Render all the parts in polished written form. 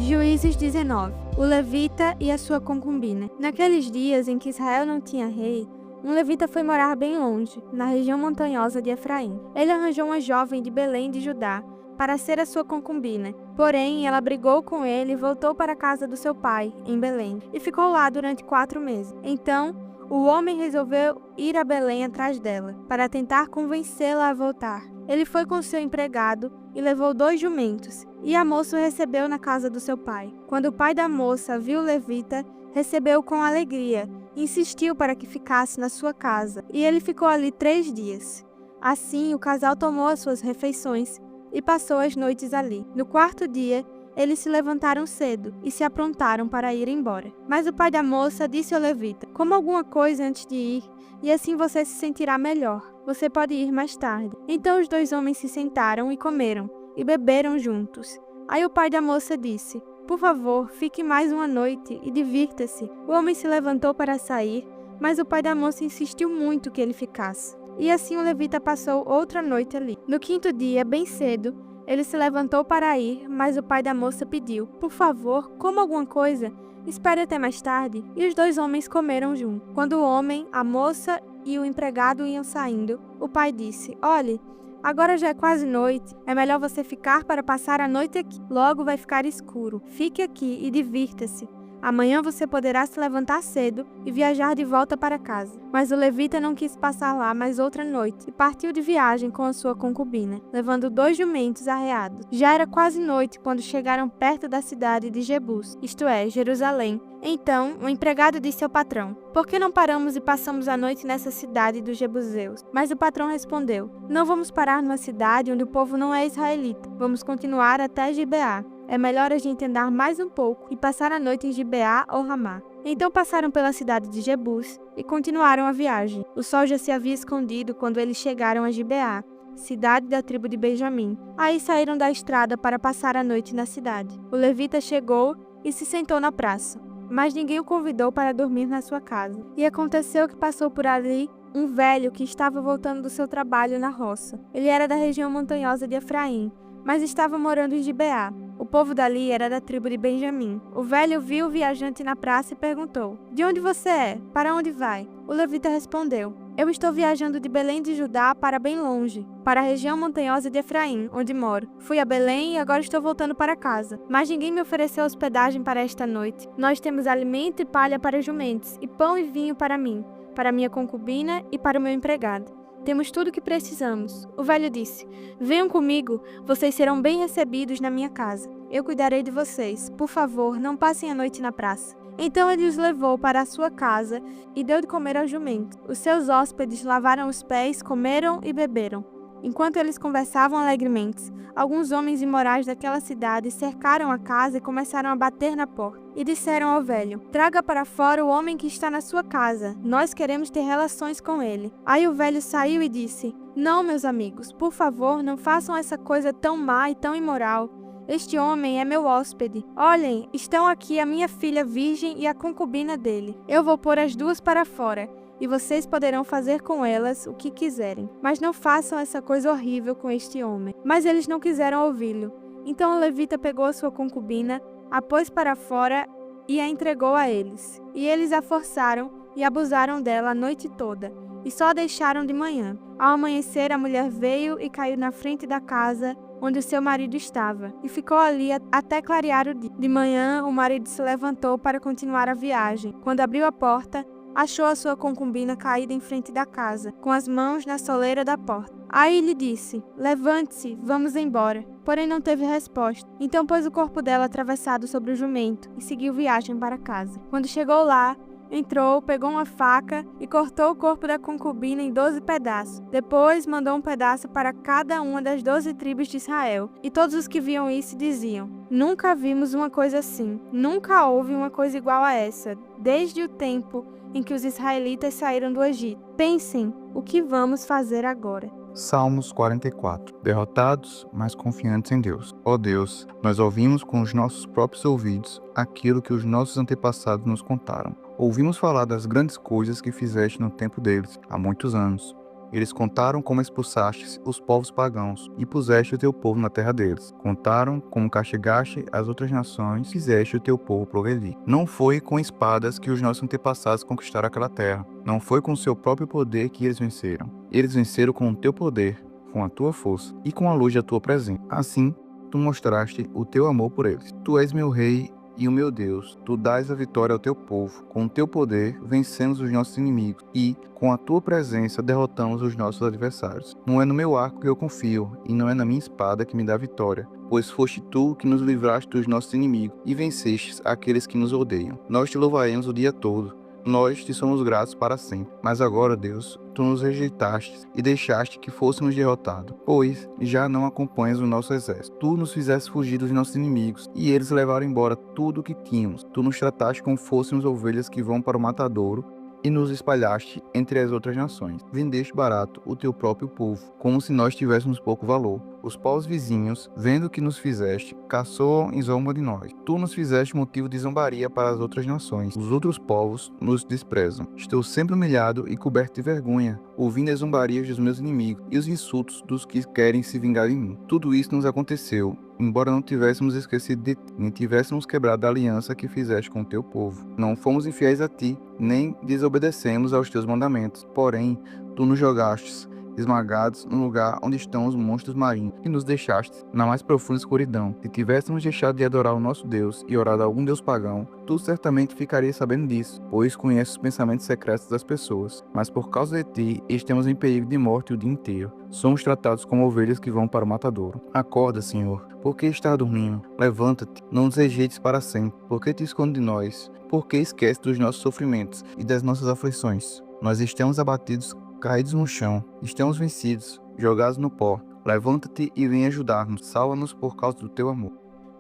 Juízes 19. O levita e a sua concubina. Naqueles dias em que Israel não tinha rei, um levita foi morar bem longe, na região montanhosa de Efraim. Ele arranjou uma jovem de Belém de Judá para ser a sua concubina. Porém, ela brigou com ele e voltou para a casa do seu pai, em Belém, e ficou lá durante 4 meses. Então, o homem resolveu ir a Belém atrás dela, para tentar convencê-la a voltar. Ele foi com seu empregado e levou 2 jumentos, e a moça o recebeu na casa do seu pai. Quando o pai da moça viu o levita, recebeu-o com alegria, e insistiu para que ficasse na sua casa, e ele ficou ali 3 dias. Assim, o casal tomou as suas refeições e passou as noites ali. No 4º dia, eles se levantaram cedo e se aprontaram para ir embora. Mas o pai da moça disse ao levita: "Coma alguma coisa antes de ir, e assim você se sentirá melhor. Você pode ir mais tarde." Então os 2 homens se sentaram e comeram, e beberam juntos. Aí o pai da moça disse: "Por favor, fique mais uma noite e divirta-se." O homem se levantou para sair, mas o pai da moça insistiu muito que ele ficasse. E assim o levita passou outra noite ali. No 5º dia, bem cedo, ele se levantou para ir, mas o pai da moça pediu: "Por favor, coma alguma coisa. Espere até mais tarde." E os 2 homens comeram juntos. Quando o homem, a moça e o empregado iam saindo, o pai disse: "Olhe, agora já é quase noite. É melhor você ficar para passar a noite aqui. Logo vai ficar escuro. Fique aqui e divirta-se. Amanhã você poderá se levantar cedo e viajar de volta para casa." Mas o levita não quis passar lá mais outra noite e partiu de viagem com a sua concubina, levando 2 jumentos arreados. Já era quase noite quando chegaram perto da cidade de Jebus, isto é, Jerusalém. Então o empregado disse ao patrão: "Por que não paramos e passamos a noite nessa cidade dos jebuseus?" Mas o patrão respondeu: "Não vamos parar numa cidade onde o povo não é israelita. Vamos continuar até Gibeá. É melhor a gente andar mais um pouco e passar a noite em Gibeá ou Ramá." Então passaram pela cidade de Jebus e continuaram a viagem. O sol já se havia escondido quando eles chegaram a Gibeá, cidade da tribo de Benjamim. Aí saíram da estrada para passar a noite na cidade. O levita chegou e se sentou na praça, mas ninguém o convidou para dormir na sua casa. E aconteceu que passou por ali um velho que estava voltando do seu trabalho na roça. Ele era da região montanhosa de Efraim, mas estava morando em Gibeá. O povo dali era da tribo de Benjamim. O velho viu o viajante na praça e perguntou: "De onde você é? Para onde vai?" O levita respondeu: "Eu estou viajando de Belém de Judá para bem longe, para a região montanhosa de Efraim, onde moro. Fui a Belém e agora estou voltando para casa, mas ninguém me ofereceu hospedagem para esta noite. Nós temos alimento e palha para jumentos, e pão e vinho para mim, para minha concubina e para o meu empregado. Temos tudo o que precisamos." O velho disse: "Venham comigo, vocês serão bem recebidos na minha casa. Eu cuidarei de vocês. Por favor, não passem a noite na praça." Então ele os levou para a sua casa e deu de comer aos jumentos. Os seus hóspedes lavaram os pés, comeram e beberam. Enquanto eles conversavam alegremente, alguns homens imorais daquela cidade cercaram a casa e começaram a bater na porta. E disseram ao velho: "Traga para fora o homem que está na sua casa. Nós queremos ter relações com ele." Aí o velho saiu e disse: "Não, meus amigos, por favor, não façam essa coisa tão má e tão imoral. Este homem é meu hóspede. Olhem, estão aqui a minha filha virgem e a concubina dele. Eu vou pôr as 2 para fora, e vocês poderão fazer com elas o que quiserem. Mas não façam essa coisa horrível com este homem." Mas eles não quiseram ouvi-lo. Então o levita pegou a sua concubina, a pôs para fora e a entregou a eles. E eles a forçaram e abusaram dela a noite toda, e só a deixaram de manhã. Ao amanhecer, a mulher veio e caiu na frente da casa onde o seu marido estava, e ficou ali até clarear o dia. De manhã, o marido se levantou para continuar a viagem. Quando abriu a porta, achou a sua concubina caída em frente da casa, com as mãos na soleira da porta. Aí lhe disse: "Levante-se, vamos embora." Porém não teve resposta. Então pôs o corpo dela atravessado sobre o jumento e seguiu viagem para casa. Quando chegou lá, entrou, pegou uma faca e cortou o corpo da concubina em 12 pedaços. Depois mandou um pedaço para cada uma das 12 tribos de Israel. E todos os que viam isso diziam: "Nunca vimos uma coisa assim. Nunca houve uma coisa igual a essa, desde o tempo em que os israelitas saíram do Egito. Pensem, o que vamos fazer agora?" Salmos 44. Derrotados, mas confiantes em Deus. Ó Deus, nós ouvimos com os nossos próprios ouvidos aquilo que os nossos antepassados nos contaram. Ouvimos falar das grandes coisas que fizeste no tempo deles, há muitos anos. Eles contaram como expulsaste os povos pagãos e puseste o teu povo na terra deles. Contaram como castigaste as outras nações e fizeste o teu povo progredir. Não foi com espadas que os nossos antepassados conquistaram aquela terra. Não foi com o seu próprio poder que eles venceram. Eles venceram com o teu poder, com a tua força e com a luz da tua presença. Assim, tu mostraste o teu amor por eles. Tu és meu rei e o meu Deus, tu dás a vitória ao teu povo. Com o teu poder, vencemos os nossos inimigos e, com a tua presença, derrotamos os nossos adversários. Não é no meu arco que eu confio e não é na minha espada que me dá vitória, pois foste tu que nos livraste dos nossos inimigos e vencestes aqueles que nos odeiam. Nós te louvaremos o dia todo. Nós te somos gratos para sempre. Mas agora, Deus, tu nos rejeitaste e deixaste que fôssemos derrotados, pois já não acompanhas o nosso exército. Tu nos fizeste fugir dos nossos inimigos, e eles levaram embora tudo o que tínhamos. Tu nos trataste como fôssemos ovelhas que vão para o matadouro, e nos espalhaste entre as outras nações. Vendeste barato o teu próprio povo, como se nós tivéssemos pouco valor. Os povos vizinhos, vendo o que nos fizeste, caçoam em zomba de nós. Tu nos fizeste motivo de zombaria para as outras nações. Os outros povos nos desprezam. Estou sempre humilhado e coberto de vergonha, ouvindo as zombarias dos meus inimigos e os insultos dos que querem se vingar de mim. Tudo isso nos aconteceu, embora não tivéssemos esquecido de ti, nem tivéssemos quebrado a aliança que fizeste com o teu povo. Não fomos infiéis a ti, nem desobedecemos aos teus mandamentos. Porém, tu nos jogastes esmagados no lugar onde estão os monstros marinhos, e nos deixaste na mais profunda escuridão. Se tivéssemos deixado de adorar o nosso Deus e orado a algum Deus pagão, tu certamente ficarias sabendo disso, pois conheces os pensamentos secretos das pessoas. Mas por causa de ti, estamos em perigo de morte o dia inteiro. Somos tratados como ovelhas que vão para o matadouro. Acorda, Senhor. Por que estás dormindo? Levanta-te, não nos rejeites para sempre. Por que te esconde de nós? Por que esquece dos nossos sofrimentos e das nossas aflições? Nós estamos abatidos, caídos no chão, estamos vencidos, jogados no pó. Levanta-te e vem ajudar-nos, salva-nos por causa do teu amor.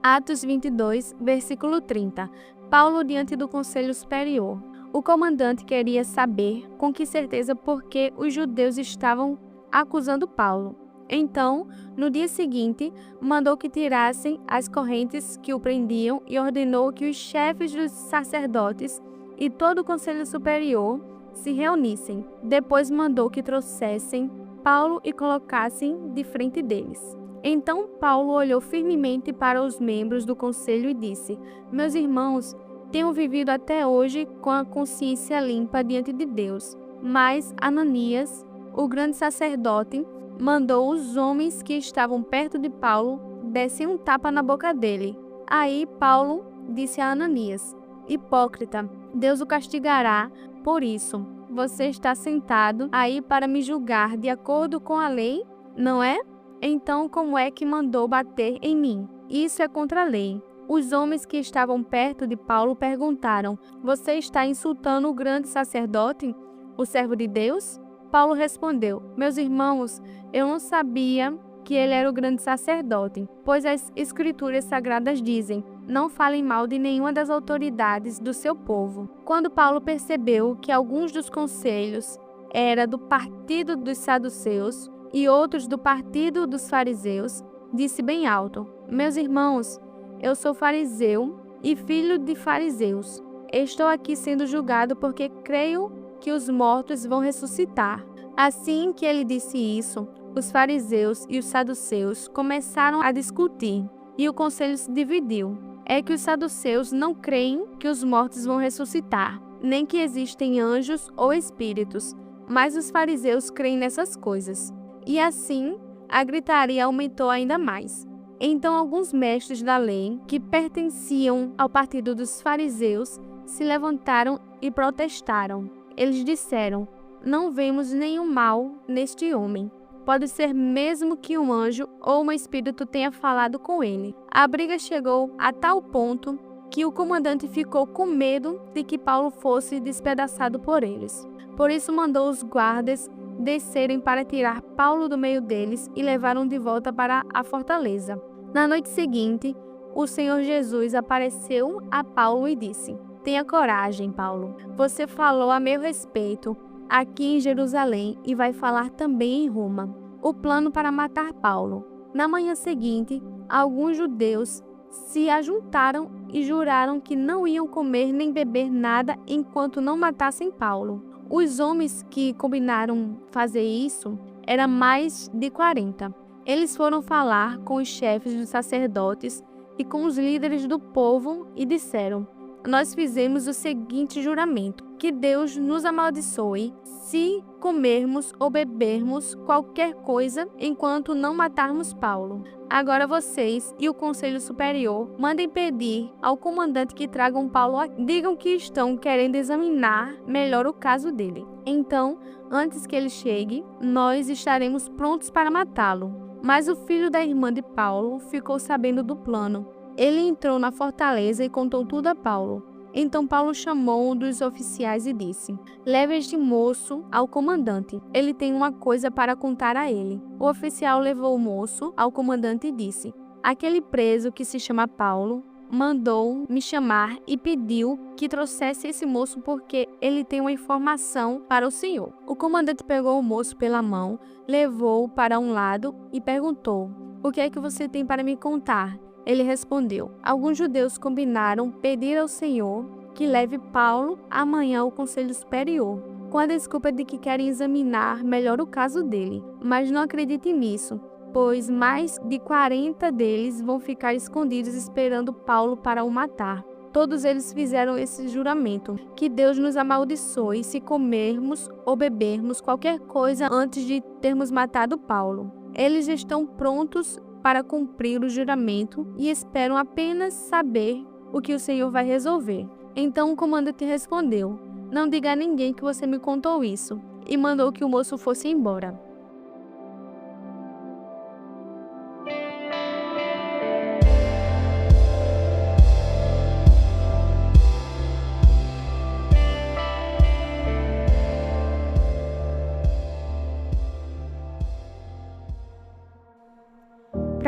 Atos 22, versículo 30. Paulo diante do Conselho Superior. O comandante queria saber com que certeza por que os judeus estavam acusando Paulo. Então, no dia seguinte, mandou que tirassem as correntes que o prendiam e ordenou que os chefes dos sacerdotes e todo o Conselho Superior se reunissem. Depois mandou que trouxessem Paulo e colocassem de frente deles. Então Paulo olhou firmemente para os membros do conselho e disse: Meus irmãos, tenho vivido até hoje com a consciência limpa diante de Deus. Mas Ananias, o grande sacerdote, mandou os homens que estavam perto de Paulo dessem um tapa na boca dele. Aí Paulo disse a Ananias: Hipócrita, Deus o castigará por isso. Você está sentado aí para me julgar de acordo com a lei, não é? Então, como é que mandou bater em mim? Isso é contra a lei. Os homens que estavam perto de Paulo perguntaram: Você está insultando o grande sacerdote, o servo de Deus? Paulo respondeu: Meus irmãos, eu não sabia que ele era o grande sacerdote, pois as escrituras sagradas dizem: Não falem mal de nenhuma das autoridades do seu povo. Quando Paulo percebeu que alguns dos conselhos era do partido dos saduceus e outros do partido dos fariseus, disse bem alto: Meus irmãos, eu sou fariseu e filho de fariseus. Estou aqui sendo julgado porque creio que os mortos vão ressuscitar. Assim que ele disse isso, os fariseus e os saduceus começaram a discutir, e o conselho se dividiu. É que os saduceus não creem que os mortos vão ressuscitar, nem que existem anjos ou espíritos, mas os fariseus creem nessas coisas. E assim, a gritaria aumentou ainda mais. Então alguns mestres da lei, que pertenciam ao partido dos fariseus, se levantaram e protestaram. Eles disseram: Não vemos nenhum mal neste homem. Pode ser mesmo que um anjo ou um espírito tenha falado com ele. A briga chegou a tal ponto que o comandante ficou com medo de que Paulo fosse despedaçado por eles. Por isso mandou os guardas descerem para tirar Paulo do meio deles e levaram de volta para a fortaleza. Na noite seguinte, o Senhor Jesus apareceu a Paulo e disse: Tenha coragem, Paulo. Você falou a meu respeito aqui em Jerusalém e vai falar também em Roma. O plano para matar Paulo. Na manhã seguinte, alguns judeus se ajuntaram e juraram que não iam comer nem beber nada enquanto não matassem Paulo. Os homens que combinaram fazer isso eram mais de 40. Eles foram falar com os chefes dos sacerdotes e com os líderes do povo e disseram: nós fizemos o seguinte juramento: que Deus nos amaldiçoe se comermos ou bebermos qualquer coisa enquanto não matarmos Paulo. Agora vocês e o Conselho Superior mandem pedir ao comandante que tragam Paulo aqui. Digam que estão querendo examinar melhor o caso dele. Então, antes que ele chegue, nós estaremos prontos para matá-lo. Mas o filho da irmã de Paulo ficou sabendo do plano. Ele entrou na fortaleza e contou tudo a Paulo. Então Paulo chamou um dos oficiais e disse: leve este moço ao comandante. Ele tem uma coisa para contar a ele. O oficial levou o moço ao comandante e disse: aquele preso que se chama Paulo mandou me chamar e pediu que trouxesse esse moço porque ele tem uma informação para o senhor. O comandante pegou o moço pela mão, levou-o para um lado e perguntou: o que é que você tem para me contar? Ele respondeu: alguns judeus combinaram pedir ao Senhor que leve Paulo amanhã ao Conselho Superior, com a desculpa de que querem examinar melhor o caso dele. Mas não acreditem nisso, pois mais de 40 deles vão ficar escondidos esperando Paulo para o matar. Todos eles fizeram esse juramento: que Deus nos amaldiçoe se comermos ou bebermos qualquer coisa antes de termos matado Paulo. Eles estão prontos para cumprir o juramento e esperam apenas saber o que o Senhor vai resolver. Então o comandante respondeu: não diga a ninguém que você me contou isso, e mandou que o moço fosse embora.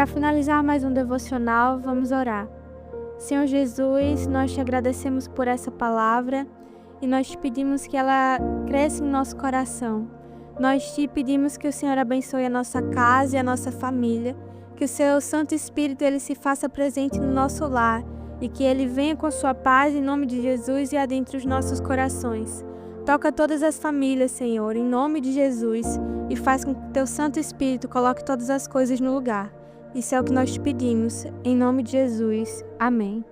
Para finalizar mais um devocional, vamos orar. Senhor Jesus, nós te agradecemos por essa palavra e nós te pedimos que ela cresça em nosso coração. Nós te pedimos que o Senhor abençoe a nossa casa e a nossa família, que o seu Santo Espírito ele se faça presente no nosso lar e que ele venha com a sua paz em nome de Jesus e adentre os nossos corações. Toca todas as famílias, Senhor, em nome de Jesus, e faz com que o teu Santo Espírito coloque todas as coisas no lugar. Isso é o que nós te pedimos, em nome de Jesus. Amém.